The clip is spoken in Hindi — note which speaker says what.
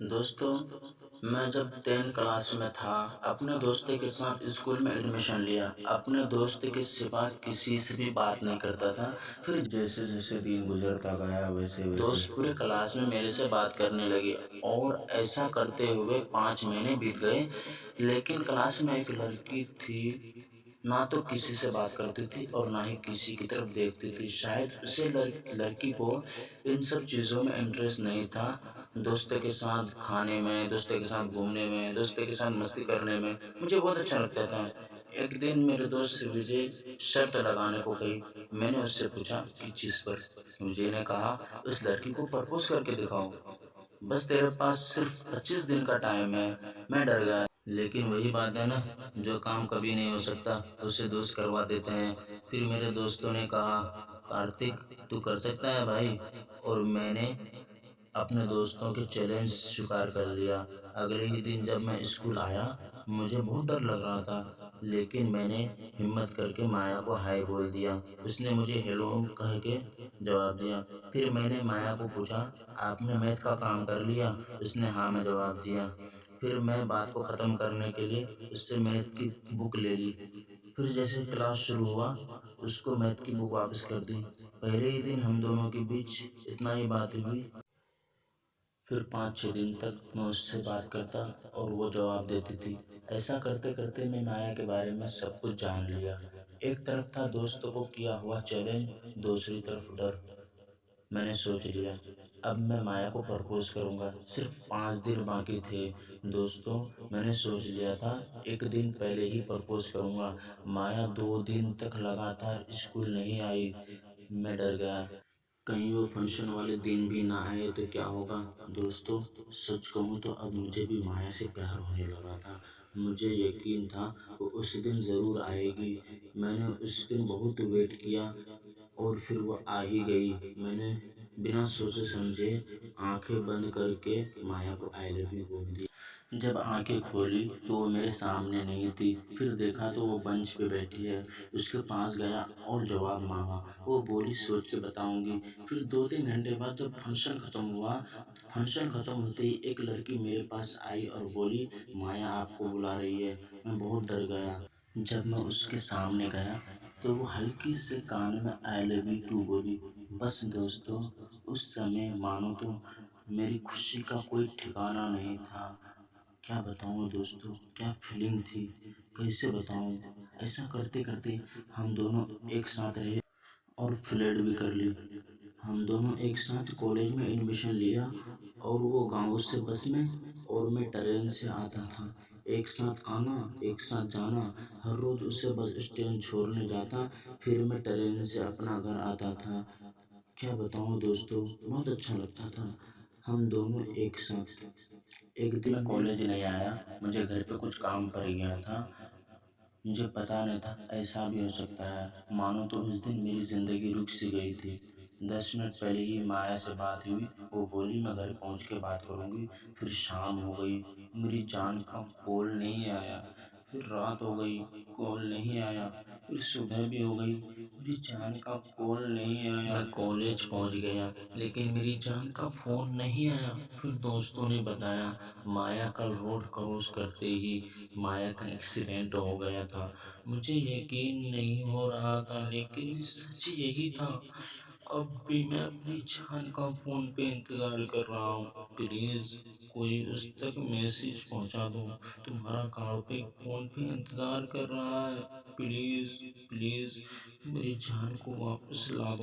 Speaker 1: दोस्तों, मैं जब 10 क्लास में था, अपने दोस्तों के साथ स्कूल में एडमिशन लिया। अपने दोस्त के सिवा किसी से भी बात नहीं करता था। फिर
Speaker 2: जैसे-जैसे दिन गुज़रता गया वैसे-वैसे
Speaker 1: दोस्त पूरे क्लास में मेरे से बात करने लगे और ऐसा करते हुए 5 महीने बीत गए। लेकिन क्लास में एक लड़की थी, ना तो किसी से बात करती थी और ना ही किसी की तरफ देखती थी। शायद उसे लड़की को इन सब चीज़ों में इंटरेस्ट नहीं था। दोस्तों के साथ खाने में, दोस्तों के साथ घूमने में, दोस्तों के साथ मस्ती करने में मुझे बहुत अच्छा लगता था। एक दिन मेरे दोस्त विजय शर्त लगाने को गई। मैंने उससे पूछा, किस चीज़ पर? विजय ने कहा, उस लड़की को प्रपोज़ करके दिखाओ। बस तेरे पास सिर्फ 25 दिन का टाइम है। मैं डर गया। लेकिन वही बात है ना, जो काम कभी नहीं हो सकता, उसे दोस्त करवा देते हैं। फिर मेरे दोस्तों ने कहा, कार्तिक तू कर सकता है भाई। और मैंने अपने दोस्तों के चैलेंज स्वीकार कर लिया। अगले ही दिन जब मैं स्कूल आया, मुझे बहुत डर लग रहा था, लेकिन मैंने हिम्मत करके माया को हाय बोल दिया। उसने मुझे हेलो कह के जवाब दिया। फिर मैंने माया को पूछा, आपने मैथ का काम कर लिया? उसने हाँ में जवाब दिया। फिर मैं बात को ख़त्म करने के लिए उससे मैथ की बुक ले ली। फिर जैसे क्लास शुरू हुआ, उसको मैथ की बुक वापस कर दी। पहले ही दिन हम दोनों के बीच इतना ही बात हुई। फिर 5-6 दिन तक मैं उससे बात करता और वो जवाब देती थी। ऐसा करते-करते मैं माया के बारे में सब कुछ जान लिया। एक तरफ था दोस्तों को किया हुआ चैलेंज, दूसरी तरफ डर। मैंने सोच लिया, अब मैं माया को प्रपोज़ करूँगा। सिर्फ 5 दिन बाकी थे। दोस्तों, मैंने सोच लिया था, एक दिन पहले ही प्रपोज़ करूँगा। माया 2 दिन तक लगातार स्कूल नहीं आई। मैं डर गया, कहीं वो फंक्शन वाले दिन भी ना आए तो क्या होगा। दोस्तों, सच कहूँ तो अब मुझे भी माया से प्यार होने लगा था। मुझे यकीन था वो उस दिन ज़रूर आएगी। मैंने उस दिन बहुत वेट किया और फिर वो आ ही गई। मैंने बिना सोचे समझे आंखें बंद करके माया को आई लव यू बोल दिया। जब आंखें खोली तो वो मेरे सामने नहीं थी। फिर देखा तो वो बेंच पे बैठी है। उसके पास गया और जवाब मांगा। वो बोली, सोच के बताऊंगी। फिर 2-3 घंटे बाद जब फंक्शन खत्म हुआ, तो फंक्शन खत्म होते ही एक लड़की मेरे पास आई और बोली, माया आपको बुला रही है। मैं बहुत डर गया। जब मैं उसके सामने गया तो वो हल्की से कान में आई लव यू टू बोली। बस दोस्तों, उस समय मानो तो मेरी खुशी का कोई ठिकाना नहीं था। क्या बताऊँ दोस्तों, क्या फीलिंग थी, कैसे बताऊँ? ऐसा करते-करते हम दोनों एक साथ रहे और फ्लर्ट भी कर ली। हम दोनों एक साथ कॉलेज में एडमिशन लिया और वो गाँव से बस में और मैं ट्रेन से आता था। एक साथ आना, एक साथ जाना, हर रोज़ उसे बस स्टैंड छोड़ने जाता, फिर मैं ट्रेन से अपना घर आता था। क्या बताऊँ दोस्तों, बहुत अच्छा लगता था, हम दोनों एक साथ। एक दिन मैं कॉलेज नहीं आया, मुझे घर पे कुछ काम पड़ गया था। मुझे पता नहीं था ऐसा भी हो सकता है। मानो तो उस दिन मेरी ज़िंदगी रुक सी गई थी। 10 मिनट पहले ही माया से बात हुई, वो बोली मैं घर पहुँच के बात करूँगी। फिर शाम हो गई, मेरी जान का कॉल नहीं आया। फिर रात हो गई, कॉल नहीं आया। फिर सुबह भी हो गई, मेरी जान का कॉल नहीं आया। मैं कॉलेज पहुँच गया, लेकिन मेरी जान का फ़ोन नहीं आया। फिर दोस्तों ने बताया, माया कल रोड क्रॉस करते ही माया का एक्सीडेंट हो गया था। मुझे यकीन नहीं हो रहा था, लेकिन सच यही था। अब भी मैं अपनी जान का फ़ोन पे इंतज़ार कर रहा हूँ। प्लीज़ कोई उस तक मैसेज पहुँचा दो, तुम्हारा कार्तिक फ़ोन पे इंतज़ार कर रहा है। प्लीज़, प्लीज़ मेरी जान को वापस ला दो।